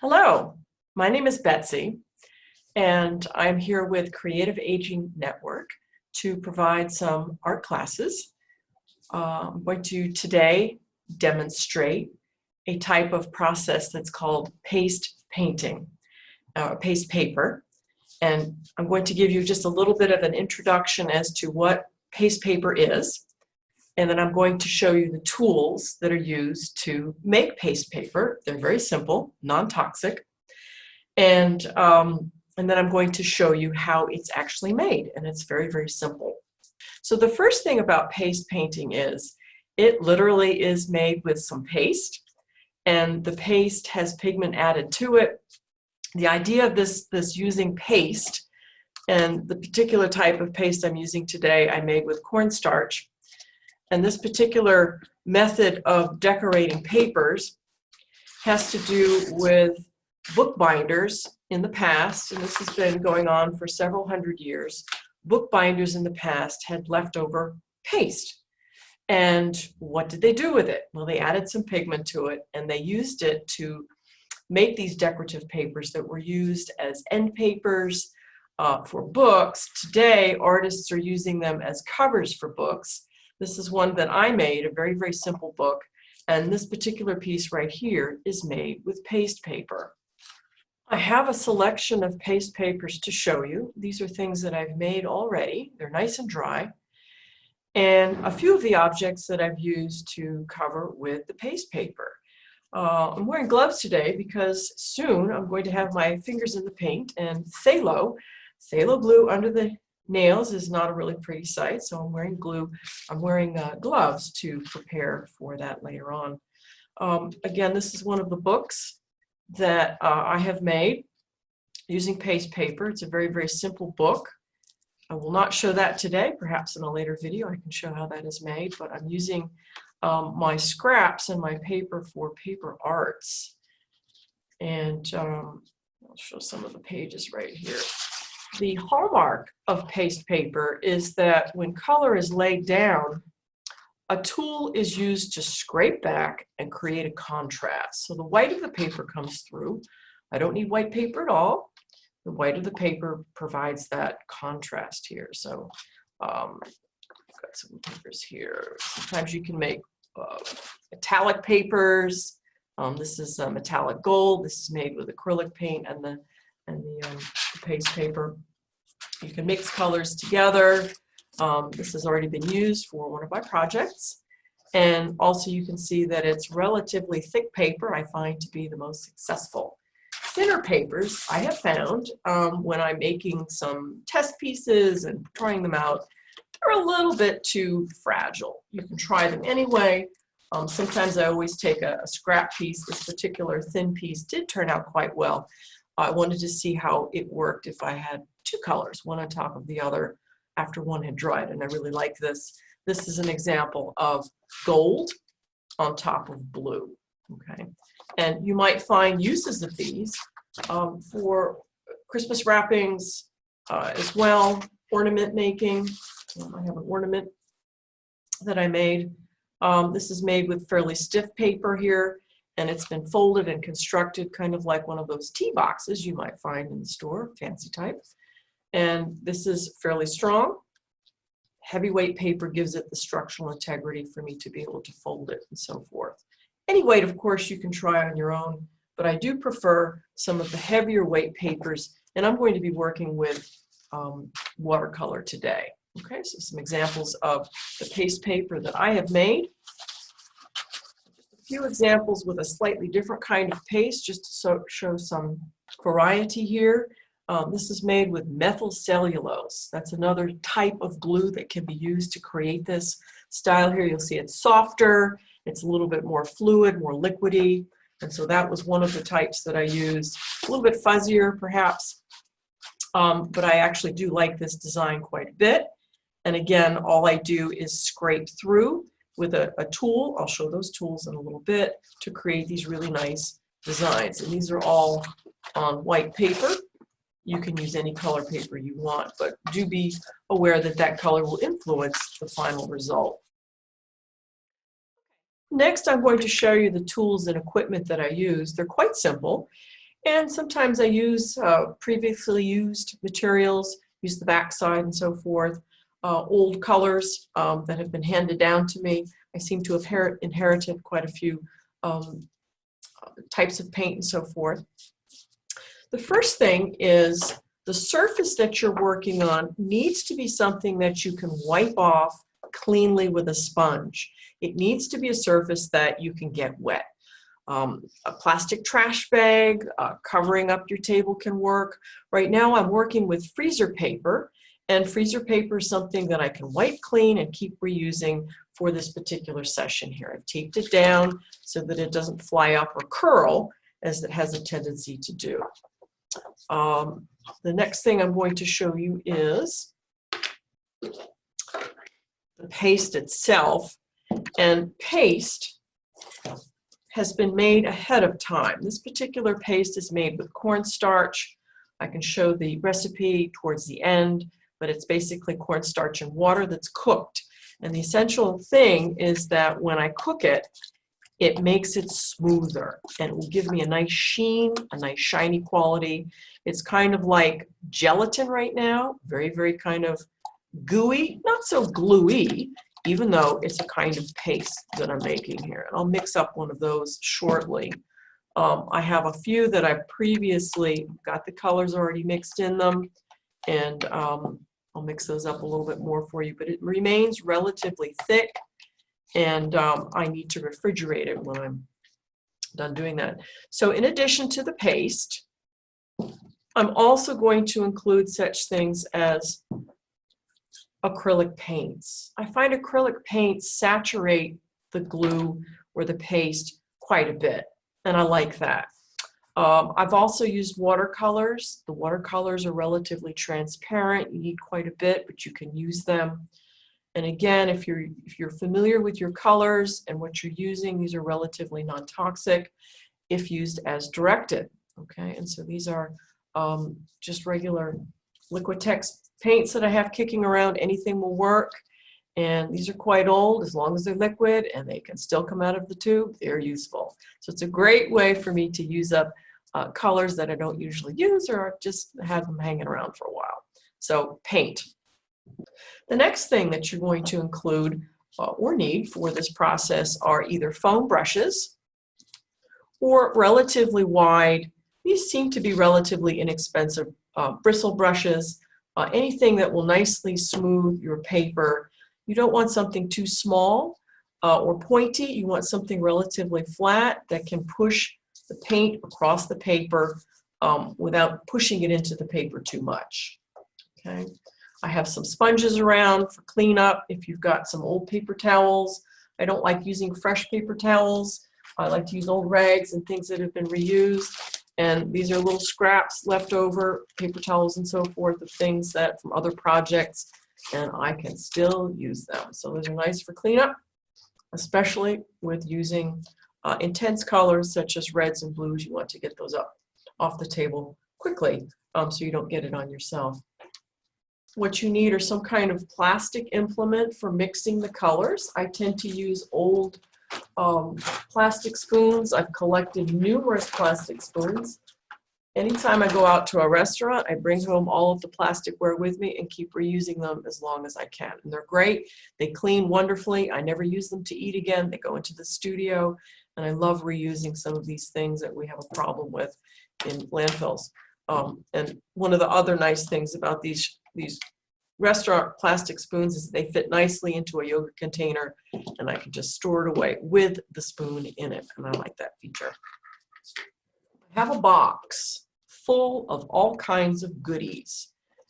Hello, my name is Betsy, and I'm here with Creative Aging Network to provide some art classes. I'm going to today demonstrate a type of process that's called paste painting, paste paper. And I'm going to give you just a little bit of an introduction as to what paste paper is. And then I'm going to show you the tools that are used to make paste paper. They're very simple, non-toxic. And then I'm going to show you how it's actually made, and it's very, very simple. So the first thing about paste painting is it literally is made with some paste, and the paste has pigment added to it. The idea of this using paste, and the particular type of paste I'm using today, I made with cornstarch. And this particular method of decorating papers has to do with bookbinders in the past, and this has been going on for several hundred years. Bookbinders in the past had leftover paste. And what did they do with it? Well, they added some pigment to it, and they used it to make these decorative papers that were used as end papers for books. Today, artists are using them as covers for books. This is one that I made, a very, very simple book, and this particular piece right here is made with paste paper. I have a selection of paste papers to show you. These are things that I've made already. They're nice and dry. And a few of the objects that I've used to cover with the paste paper. I'm wearing gloves today because soon I'm going to have my fingers in the paint, and phthalo glue under the nails is not a really pretty sight, so I'm wearing gloves to prepare for that later on. Again, this is one of the books that I have made using paste paper. It's a very, very simple book. I will not show that today. Perhaps in a later video I can show how that is made, but I'm using my scraps and my paper for paper arts. And I'll show some of the pages right here. The hallmark of paste paper is that when color is laid down, a tool is used to scrape back and create a contrast. So the white of the paper comes through. I don't need white paper at all. The white of the paper provides that contrast here. So I've got some papers here. Sometimes you can make metallic papers. This is metallic gold. This is made with acrylic paint and the paste paper. You can mix colors together. This has already been used for one of my projects. And also you can see that it's relatively thick paper I find to be the most successful. Thinner papers I have found when I'm making some test pieces and trying them out, they're a little bit too fragile. You can try them anyway. Sometimes I always take a scrap piece. This particular thin piece did turn out quite well. I wanted to see how it worked if I had two colors, one on top of the other after one had dried, and I really like this. This is an example of gold on top of blue, okay? And you might find uses of these for Christmas wrappings as well, ornament making. I have an ornament that I made. This is made with fairly stiff paper here, and it's been folded and constructed kind of like one of those tea boxes you might find in the store, fancy type. And this is fairly strong. Heavyweight paper gives it the structural integrity for me to be able to fold it and so forth. Any weight, of course, you can try on your own, but I do prefer some of the heavier weight papers, and I'm going to be working with watercolor today. Okay, so some examples of the paste paper that I have made. Few examples with a slightly different kind of paste just to show some variety here. This is made with methyl cellulose. That's another type of glue that can be used to create this style here. You'll see it's softer, it's a little bit more fluid, more liquidy, and so that was one of the types that I used. A little bit fuzzier perhaps, but I actually do like this design quite a bit. And again, all I do is scrape through with a tool. I'll show those tools in a little bit to create these really nice designs. And these are all on white paper. You can use any color paper you want, but do be aware that that color will influence the final result. Next, I'm going to show you the tools and equipment that I use. They're quite simple, And sometimes I use previously used materials, use the backside and so forth, old colors that have been handed down to me. I seem to have inherited quite a few types of paint and so forth. The first thing is the surface that you're working on needs to be something that you can wipe off cleanly with a sponge. It needs to be a surface that you can get wet. A plastic trash bag, covering up your table can work. Right now I'm working with freezer paper, and freezer paper is something that I can wipe clean and keep reusing for this particular session here. I've taped it down so that it doesn't fly up or curl as it has a tendency to do. The next thing I'm going to show you is the paste itself, and paste has been made ahead of time. This particular paste is made with cornstarch. I can show the recipe towards the end, but it's basically cornstarch and water that's cooked. And the essential thing is that when I cook it, it makes it smoother, and it will give me a nice sheen, a nice shiny quality. It's kind of like gelatin right now, very, very kind of gooey, not so gluey, even though it's a kind of paste that I'm making here. And I'll mix up one of those shortly. I have a few that I've previously got the colors already mixed in them, and I'll mix those up a little bit more for you, but it remains relatively thick, and I need to refrigerate it when I'm done doing that. So in addition to the paste, I'm also going to include such things as acrylic paints. I find acrylic paints saturate the glue or the paste quite a bit, and I like that. I've also used watercolors. The watercolors are relatively transparent. You need quite a bit, but you can use them. And again, if you're familiar with your colors and what you're using, these are relatively non-toxic if used as directed. Okay, and so these are just regular Liquitex paints that I have kicking around. Anything will work, and these are quite old. As long as they're liquid and they can still come out of the tube, they're useful. So it's a great way for me to use up colors that I don't usually use, or just have them hanging around for a while. So paint. The next thing that you're going to include or need for this process are either foam brushes or relatively wide. These seem to be relatively inexpensive bristle brushes, anything that will nicely smooth your paper. You don't want something too small or pointy. You want something relatively flat that can push the paint across the paper without pushing it into the paper too much. Okay. I have some sponges around for cleanup if you've got some old paper towels. I don't like using fresh paper towels. I like to use old rags and things that have been reused. And these are little scraps left over, paper towels and so forth, of things that from other projects, and I can still use them. So those are nice for cleanup, especially with using intense colors such as reds and blues. You want to get those up off the table quickly so you don't get it on yourself. What you need are some kind of plastic implement for mixing the colors. I tend to use old plastic spoons. I've collected numerous plastic spoons. Anytime I go out to a restaurant, I bring home all of the plasticware with me and keep reusing them as long as I can. And they're great. They clean wonderfully. I never use them to eat again. They go into the studio, and I love reusing some of these things that we have a problem with in landfills. And one of the other nice things about these restaurant plastic spoons is they fit nicely into a yogurt container, and I can just store it away with the spoon in it, and I like that feature. I have a box full of all kinds of goodies,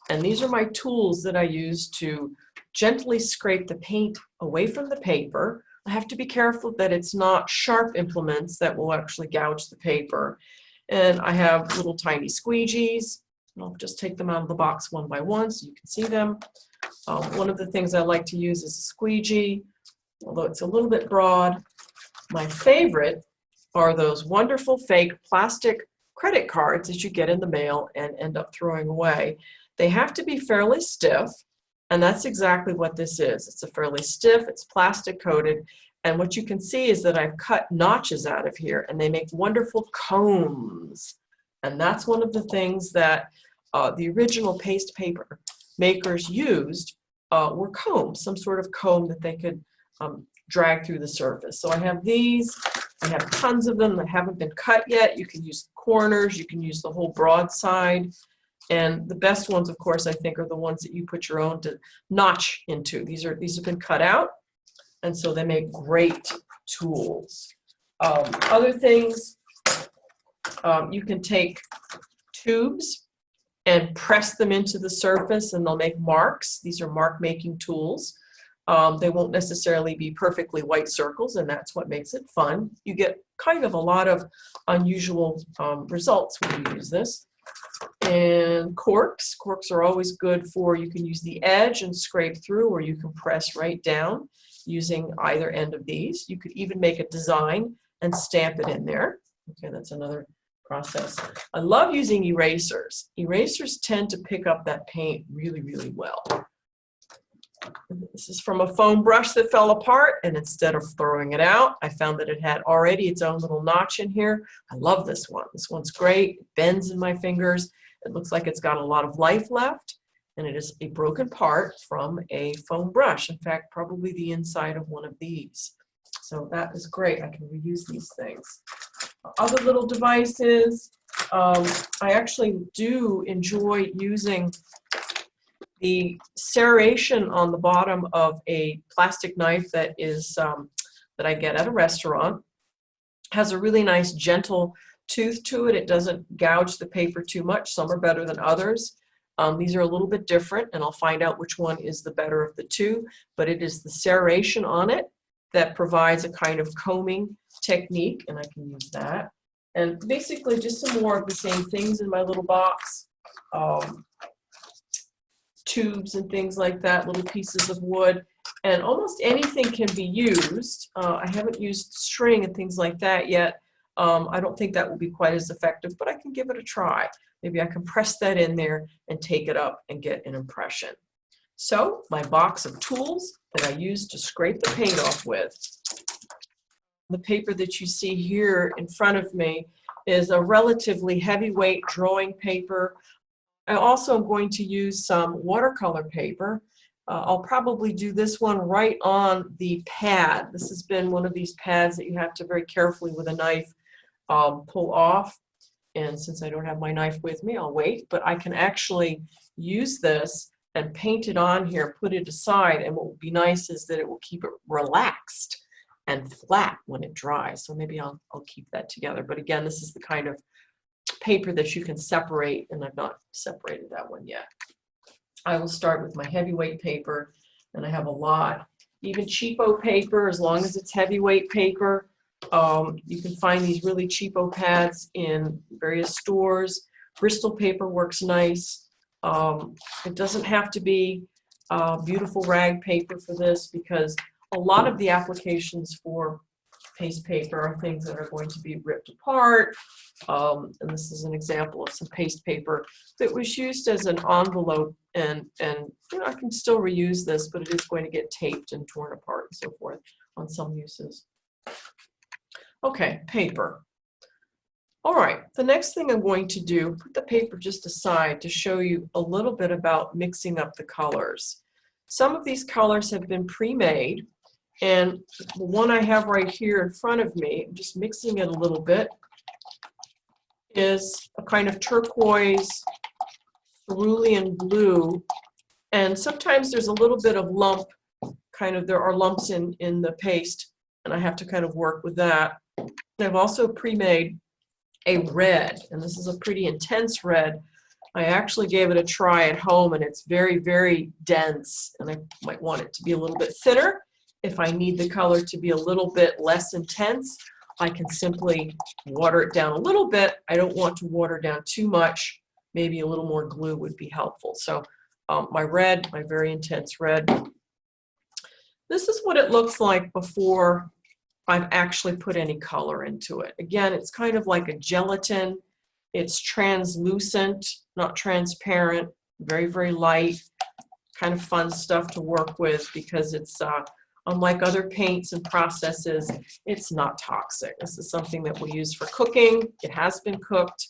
and these are my tools that I use to gently scrape the paint away from the paper. I have to be careful that it's not sharp implements that will actually gouge the paper. And I have little tiny squeegees. I'll just take them out of the box one by one so you can see them. One of the things I like to use is a squeegee, although it's a little bit broad. My favorite are those wonderful fake plastic credit cards that you get in the mail and end up throwing away. They have to be fairly stiff, and that's exactly what this is. It's a fairly stiff, it's plastic coated, and what you can see is that I've cut notches out of here, and they make wonderful cones. And that's one of the things that the original paste paper makers used were combs, some sort of comb that they could drag through the surface. So I have these. I have tons of them that haven't been cut yet. You can use corners. You can use the whole broad side. And the best ones, of course, I think are the ones that you put your own notch into. These have been cut out, and so they make great tools. Other things, you can take tubes and press them into the surface, and they'll make marks. These are mark-making tools. They won't necessarily be perfectly white circles, and that's what makes it fun. You get kind of a lot of unusual results when you use this. And corks. Corks are always good for, you can use the edge and scrape through, or you can press right down using either end of these. You could even make a design and stamp it in there. Okay, that's another process. I love using erasers. Erasers tend to pick up that paint really, really well. This is from a foam brush that fell apart, and instead of throwing it out, I found that it had already its own little notch in here. I love this one. This one's great. It bends in my fingers. It looks like it's got a lot of life left, and it is a broken part from a foam brush. In fact, probably the inside of one of these. So that is great. I can reuse these things. Other little devices. I actually do enjoy using the serration on the bottom of a plastic knife that is that I get at a restaurant. Has a really nice gentle tooth to it. It doesn't gouge the paper too much. Some are better than others. These are a little bit different, and I'll find out which one is the better of the two, but it is the serration on it that provides a kind of combing technique, and I can use that. And basically just some more of the same things in my little box. Tubes and things like that, little pieces of wood, and almost anything can be used. I haven't used string and things like that yet. I don't think that will be quite as effective, but I can give it a try. Maybe I can press that in there and take it up and get an impression. So my box of tools that I use to scrape the paint off with. The paper that you see here in front of me is a relatively heavyweight drawing paper. I also am going to use some watercolor paper. I'll probably do this one right on the pad. This has been one of these pads that you have to very carefully with a knife pull off. And since I don't have my knife with me, I'll wait. But I can actually use this and paint it on here, put it aside, and what will be nice is that it will keep it relaxed and flat when it dries. So maybe I'll keep that together. But again, this is the kind of paper that you can separate, and I've not separated that one yet. I will start with my heavyweight paper, and I have a lot. Even cheapo paper, as long as it's heavyweight paper. You can find these really cheapo pads in various stores. Bristol paper works nice. It doesn't have to be beautiful rag paper for this, because a lot of the applications for paste paper are things that are going to be ripped apart. And this is an example of some paste paper that was used as an envelope, and you know, I can still reuse this, but it is going to get taped and torn apart and so forth on some uses. Okay, paper. All right, the next thing I'm going to do, put the paper just aside to show you a little bit about mixing up the colors. Some of these colors have been pre-made, and the one I have right here in front of me, I'm just mixing it a little bit, is a kind of turquoise, cerulean blue, and sometimes there's a little bit of lump, there are lumps in the paste, and I have to kind of work with that. I've also pre-made a red, and this is a pretty intense red. I actually gave it a try at home, and it's very, very dense, and I might want it to be a little bit thinner. If I need the color to be a little bit less intense, I can simply water it down a little bit. I don't want to water down too much. Maybe a little more glue would be helpful. So my red, my very intense red. This is what it looks like before I've actually put any color into it. Again, it's kind of like a gelatin. It's translucent, not transparent, very, very light, kind of fun stuff to work with, because it's unlike other paints and processes, it's not toxic. This is something that we use for cooking. It has been cooked.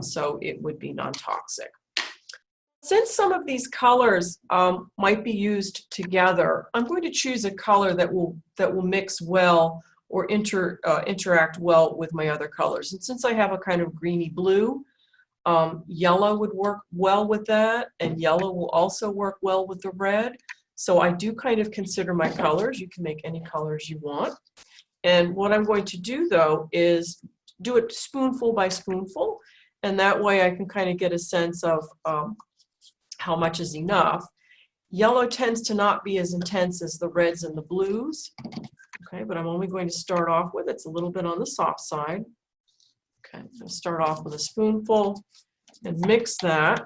so it would be non-toxic. Since some of these colors might be used together, I'm going to choose a color that will mix well or interact well with my other colors. And since I have a kind of greeny blue, yellow would work well with that, and yellow will also work well with the red. So I do kind of consider my colors. You can make any colors you want. And what I'm going to do, though, is do it spoonful by spoonful, and that way I can kind of get a sense of how much is enough. Yellow tends to not be as intense as the reds and the blues. Okay, but I'm only going to start off with, it's a little bit on the soft side. Okay, I'm going to start off with a spoonful and mix that.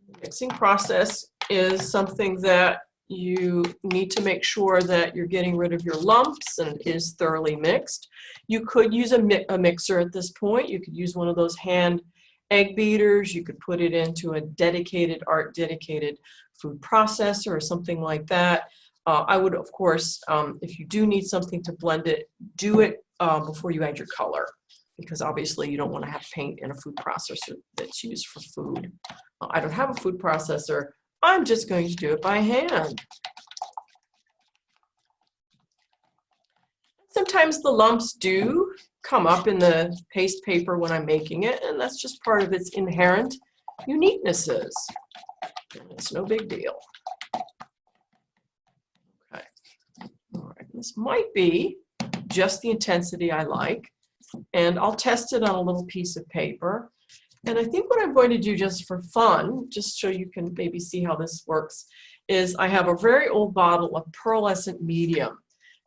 The mixing process is something that you need to make sure that you're getting rid of your lumps and it is thoroughly mixed. You could use a mixer at this point. You could use one of those hand egg beaters. You could put it into a dedicated food processor or something like that. I would, of course, if you do need something to blend it, do it before you add your color, because obviously you don't want to have paint in a food processor that's used for food. I don't have a food processor. I'm just going to do it by hand. Sometimes the lumps do come up in the paste paper when I'm making it, and that's just part of its inherent uniquenesses. It's no big deal. Okay. All right. This might be just the intensity I like, and I'll test it on a little piece of paper. And I think what I'm going to do just for fun, just so you can maybe see how this works, is I have a very old bottle of pearlescent medium.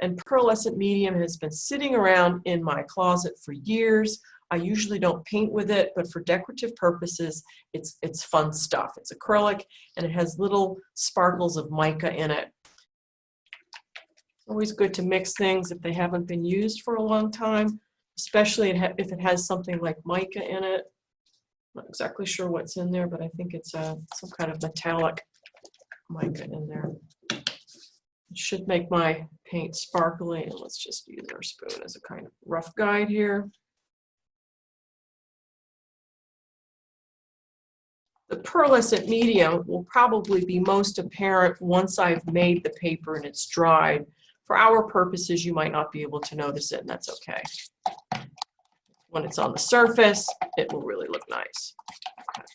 And pearlescent medium has been sitting around in my closet for years. I usually don't paint with it, but for decorative purposes, it's fun stuff. It's acrylic, and it has little sparkles of mica in it. Always good to mix things if they haven't been used for a long time, especially if it has something like mica in it. Not exactly sure what's in there, but I think it's some kind of metallic mica in there. It should make my paint sparkly, and let's just use our spoon as a kind of rough guide here. The pearlescent medium will probably be most apparent once I've made the paper and it's dried. For our purposes, you might not be able to notice it, and that's okay. When it's on the surface, it will really look nice. Okay.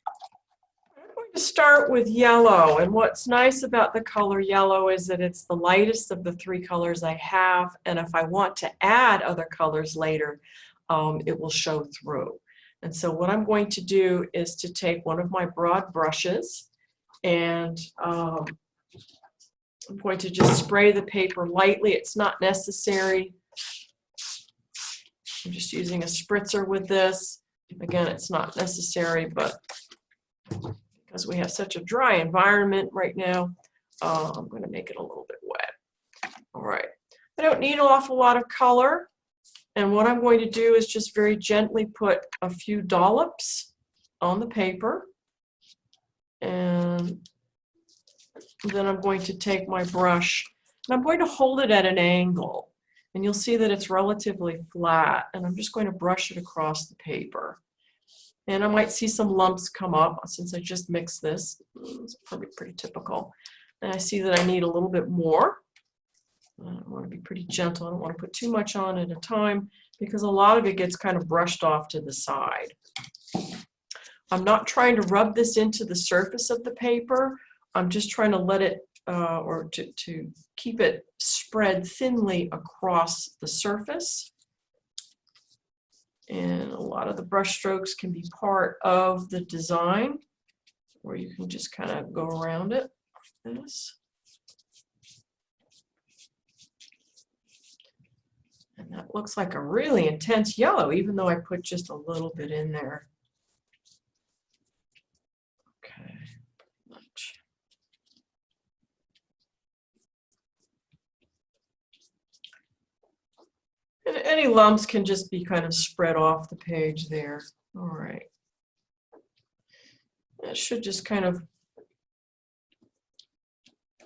I'm going to start with yellow, and what's nice about the color yellow is that it's the lightest of the three colors I have, and if I want to add other colors later, it will show through. And so what I'm going to do is to take one of my broad brushes, and I'm going to just spray the paper lightly. It's not necessary. I'm just using a spritzer with this. Again, it's not necessary, but because we have such a dry environment right now, I'm going to make it a little bit wet. All right. I don't need an awful lot of color. And what I'm going to do is just very gently put a few dollops on the paper. And then I'm going to take my brush, and I'm going to hold it at an angle. And you'll see that it's relatively flat, and I'm just going to brush it across the paper. And I might see some lumps come up since I just mixed this. It's probably pretty typical. And I see that I need a little bit more. I want to be pretty gentle. I don't want to put too much on at a time because a lot of it gets kind of brushed off to the side. I'm not trying to rub this into the surface of the paper. I'm just trying to let it or to keep it spread thinly across the surface. And a lot of the brush strokes can be part of the design, where you can just kind of go around it like this. And that looks like a really intense yellow, even though I put just a little bit in there. Okay, much. And any lumps can just be kind of spread off the page there. All right. That should just kind of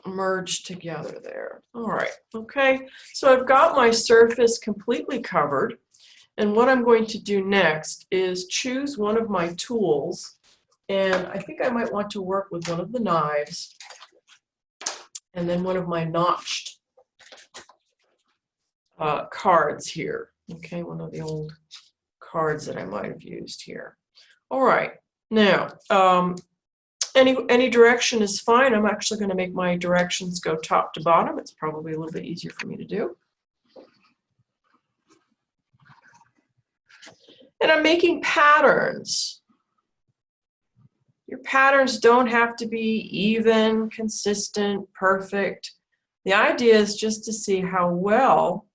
merge together there. All right. Okay. So I've got my surface completely covered. And what I'm going to do next is choose one of my tools, and I think I might want to work with one of the knives and then one of my notched cards here. Okay, one of the old cards that I might have used here. All right, now any direction is fine. I'm actually going to make my directions go top to bottom. It's probably a little bit easier for me to do. And I'm making patterns. Your patterns don't have to be even, consistent, perfect. The idea is just to see how well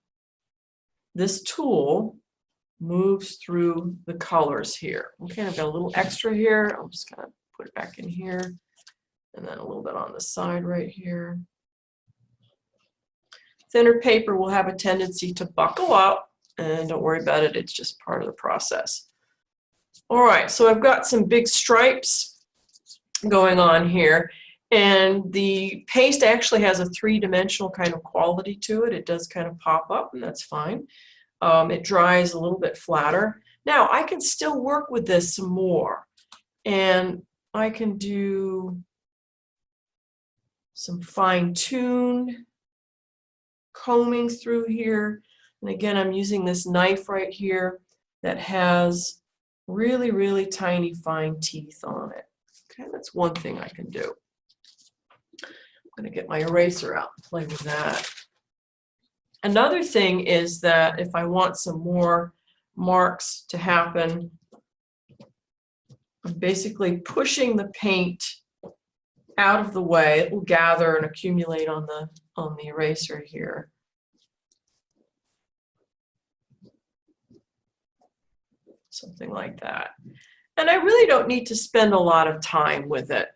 this tool moves through the colors here. Okay, I've got a little extra here. I'm just going to put it back in here, and then a little bit on the side right here. Thinner paper will have a tendency to buckle up, and don't worry about it, it's just part of the process. All right, so I've got some big stripes going on here, and the paste actually has a three-dimensional kind of quality to it. It does kind of pop up, and that's fine. It dries a little bit flatter. Now, I can still work with this some more, and I can do some fine-tune combing through here. And again, I'm using this knife right here that has really, really tiny fine teeth on it. Okay, that's one thing I can do. I'm going to get my eraser out and play with that. Another thing is that if I want some more marks to happen, I'm basically pushing the paint out of the way. It will gather and accumulate on the eraser here. Something like that. And I really don't need to spend a lot of time with it.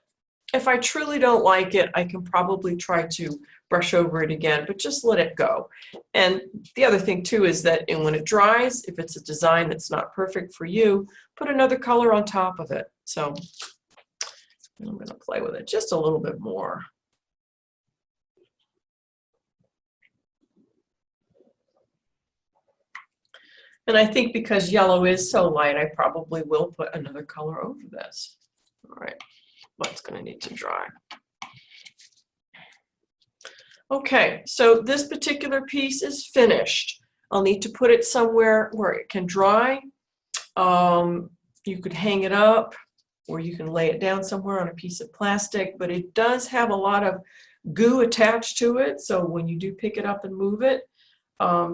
If I truly don't like it, I can probably try to brush over it again, but just let it go. And the other thing too is that when it dries, if it's a design that's not perfect for you, put another color on top of it. So I'm going to play with it just a little bit more. And I think because yellow is so light, I probably will put another color over this. All right, but it's going to need to dry. Okay, so this particular piece is finished. I'll need to put it somewhere where it can dry. You could hang it up, or you can lay it down somewhere on a piece of plastic, but it does have a lot of goo attached to it, so when you do pick it up and move it,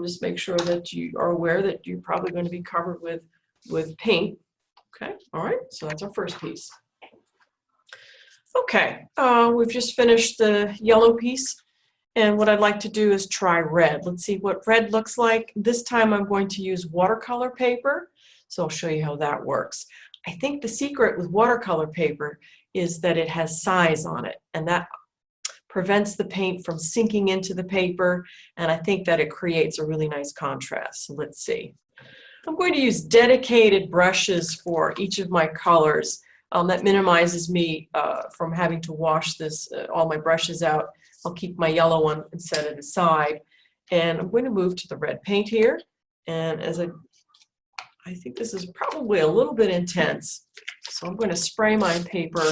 just make sure that you are aware that you're probably going to be covered with paint. Okay, all right, so that's our first piece. Okay, we've just finished the yellow piece, and what I'd like to do is try red. Let's see what red looks like. This time I'm going to use watercolor paper, so I'll show you how that works. I think the secret with watercolor paper is that it has size on it, and that prevents the paint from sinking into the paper, and I think that it creates a really nice contrast. So let's see. I'm going to use dedicated brushes for each of my colors. That minimizes me from having to wash all my brushes out. I'll keep my yellow one and set it aside. And I'm going to move to the red paint here. And I think this is probably a little bit intense, so I'm going to spray my paper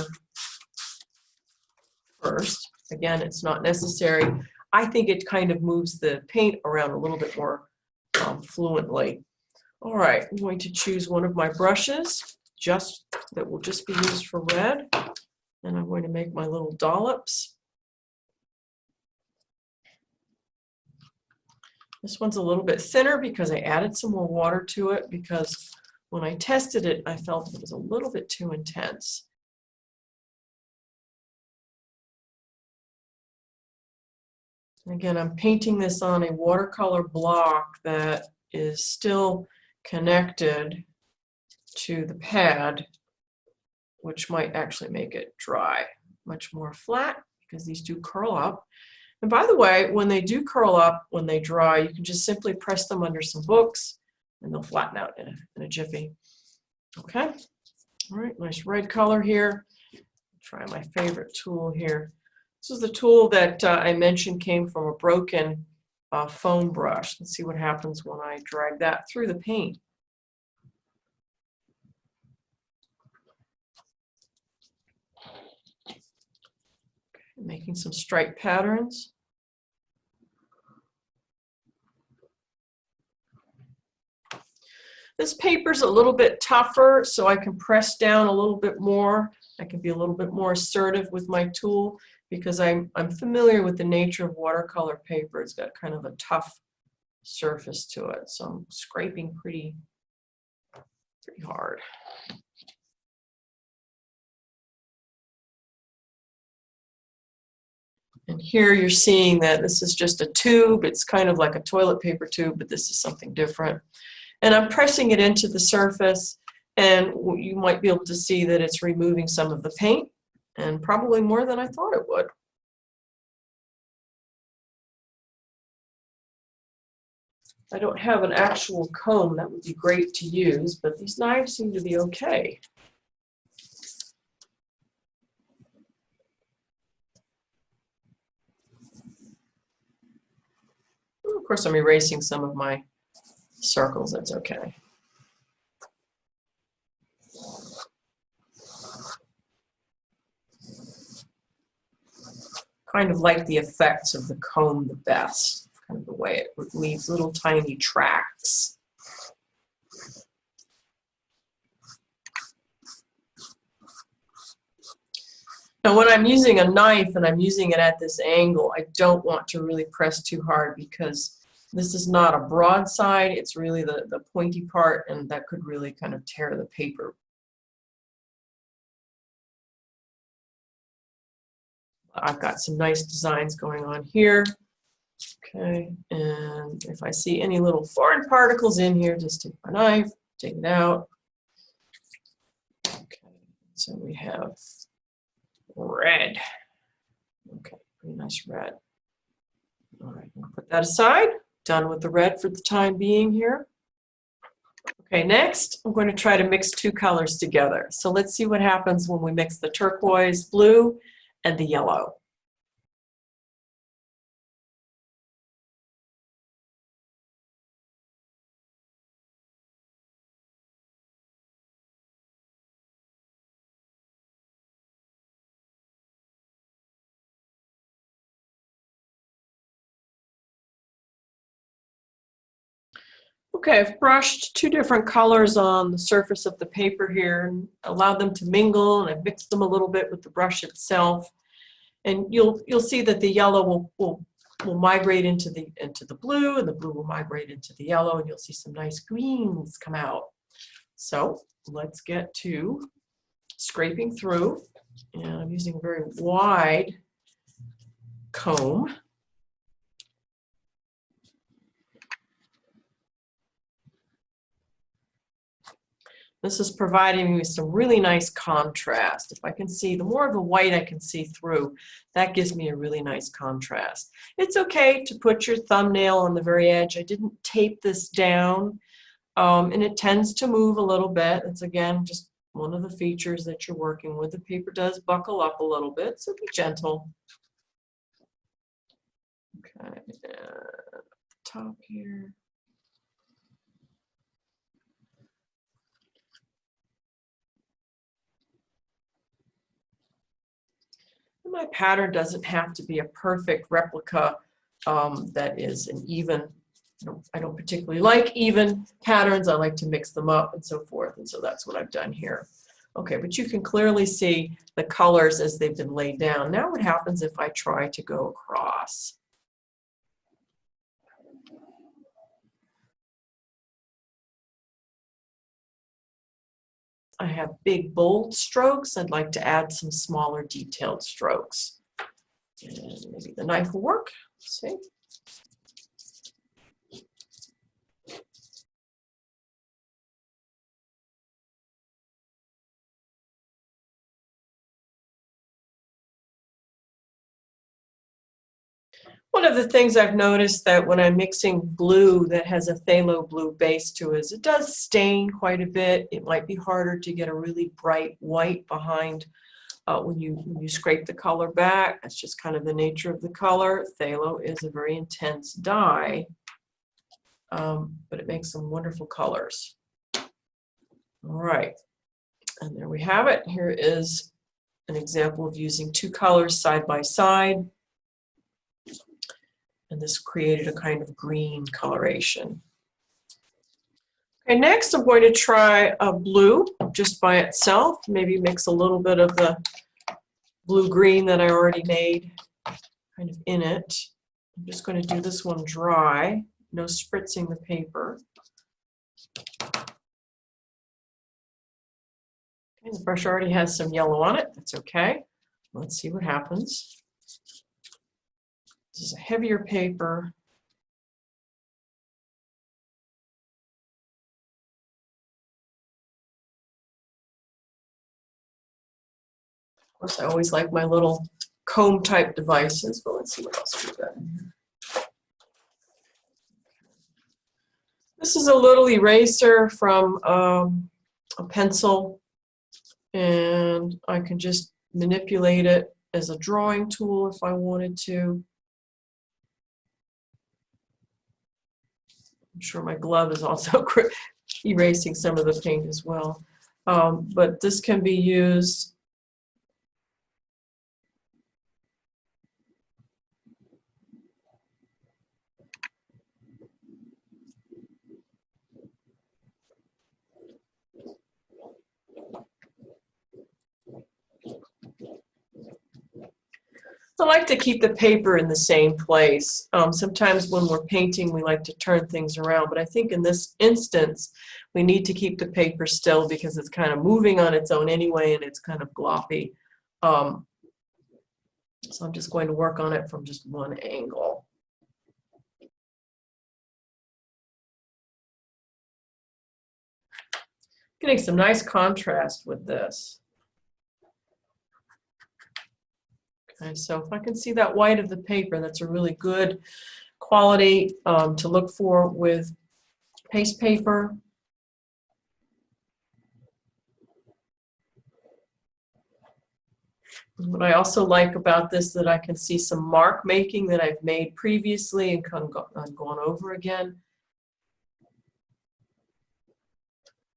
first. Again, it's not necessary. I think it kind of moves the paint around a little bit more fluently. All right, I'm going to choose one of my brushes that will just be used for red, and I'm going to make my little dollops. This one's a little bit thinner because I added some more water to it, because when I tested it, I felt it was a little bit too intense. Again, I'm painting this on a watercolor block that is still connected to the pad, which might actually make it dry much more flat, because these do curl up. And by the way, when they do curl up, when they dry, you can just simply press them under some books and they'll flatten out in a jiffy. Okay, all right, nice red color here. Try my favorite tool here. This is the tool that I mentioned came from a broken foam brush. Let's see what happens when I drag that through the paint. making some stripe patterns. This paper's a little bit tougher, so I can press down a little bit more. I can be a little bit more assertive with my tool because I'm familiar with the nature of watercolor paper. It's got kind of a tough surface to it, so I'm scraping pretty hard. And here you're seeing that this is just a tube. It's kind of like a toilet paper tube, but this is something different. And I'm pressing it into the surface, and you might be able to see that it's removing some of the paint, and probably more than I thought it would. I don't have an actual comb that would be great to use, but these knives seem to be okay. Of course, I'm erasing some of my circles. That's okay. Kind of like the effects of the comb the best, kind of the way it leaves little tiny tracks. Now when I'm using a knife and I'm using it at this angle, I don't want to really press too hard because this is not a broadside, it's really the pointy part, and that could really kind of tear the paper. I've got some nice designs going on here. Okay, and if I see any little foreign particles in here, just take my knife, take it out. Okay, so we have red. Okay, pretty nice red. All right, I'll put that aside. Done with the red for the time being here. Okay, next I'm going to try to mix two colors together. So let's see what happens when we mix the turquoise blue and the yellow. Okay, I've brushed two different colors on the surface of the paper here and allowed them to mingle, and I've mixed them a little bit with the brush itself. And you'll see that the yellow will migrate into the blue, and the blue will migrate into the yellow, and you'll see some nice greens come out. So let's get to scraping through, and I'm using a very wide comb. This is providing me with some really nice contrast. If I can see, the more of the white I can see through, that gives me a really nice contrast. It's okay to put your thumbnail on the very edge. I didn't tape this down, and it tends to move a little bit. It's, again, just one of the features that you're working with. The paper does buckle up a little bit, so be gentle. Okay, top here. My pattern doesn't have to be a perfect replica that is an even. I don't particularly like even patterns. I like to mix them up and so forth, and so that's what I've done here. Okay, but you can clearly see the colors as they've been laid down. Now what happens if I try to go across? I have big bold strokes. I'd like to add some smaller detailed strokes. And maybe the knife will work. Let's see. One of the things I've noticed that when I'm mixing blue that has a phthalo blue base to it is it does stain quite a bit. It might be harder to get a really bright white behind when you scrape the color back. That's just kind of the nature of the color. Phthalo is a very intense dye, but it makes some wonderful colors. All right, and there we have it. Here is an example of using two colors side by side. And this created a kind of green coloration. Okay, next I'm going to try a blue just by itself. Maybe mix a little bit of the blue-green that I already made kind of in it. I'm just going to do this one dry, no spritzing the paper. Okay, the brush already has some yellow on it. That's okay. Let's see what happens. This is a heavier paper. Of course, I always like my little comb type devices, but let's see what else we've got in here. This is a little eraser from a pencil, and I can just manipulate it as a drawing tool if I wanted to. I'm sure my glove is also erasing some of the paint as well. But this can be used I like to keep the paper in the same place. Sometimes when we're painting, we like to turn things around, but I think in this instance, we need to keep the paper still because it's kind of moving on its own anyway, and it's kind of gloppy. So I'm just going to work on it from just one angle. Getting some nice contrast with this. Okay, so if I can see that white of the paper, that's a really good quality to look for with paste paper. What I also like about this is that I can see some mark making that I've made previously and kind of gone over again.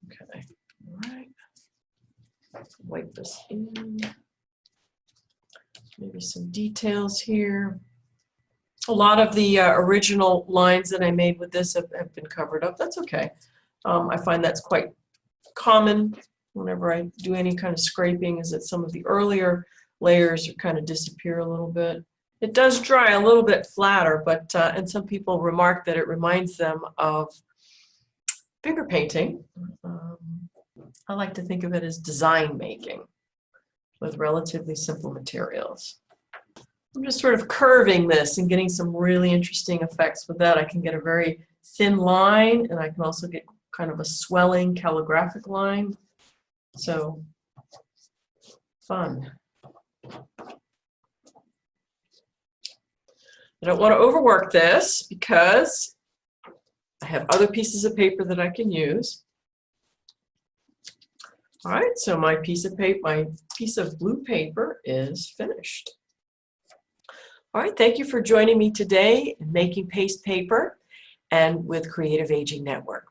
Okay, all right. Wipe this in. Maybe some details here. A lot of the original lines that I made with this have been covered up. That's okay. I find that's quite common whenever I do any kind of scraping, is that some of the earlier layers kind of disappear a little bit. It does dry a little bit flatter, but and some people remark that it reminds them of finger painting. I like to think of it as design making with relatively simple materials. I'm just sort of curving this and getting some really interesting effects with that. I can get a very thin line, and I can also get kind of a swelling calligraphic line. So, fun. I don't want to overwork this because I have other pieces of paper that I can use. All right, so my piece of blue paper is finished. All right, thank you for joining me today in making paste paper and with Creative Aging Network.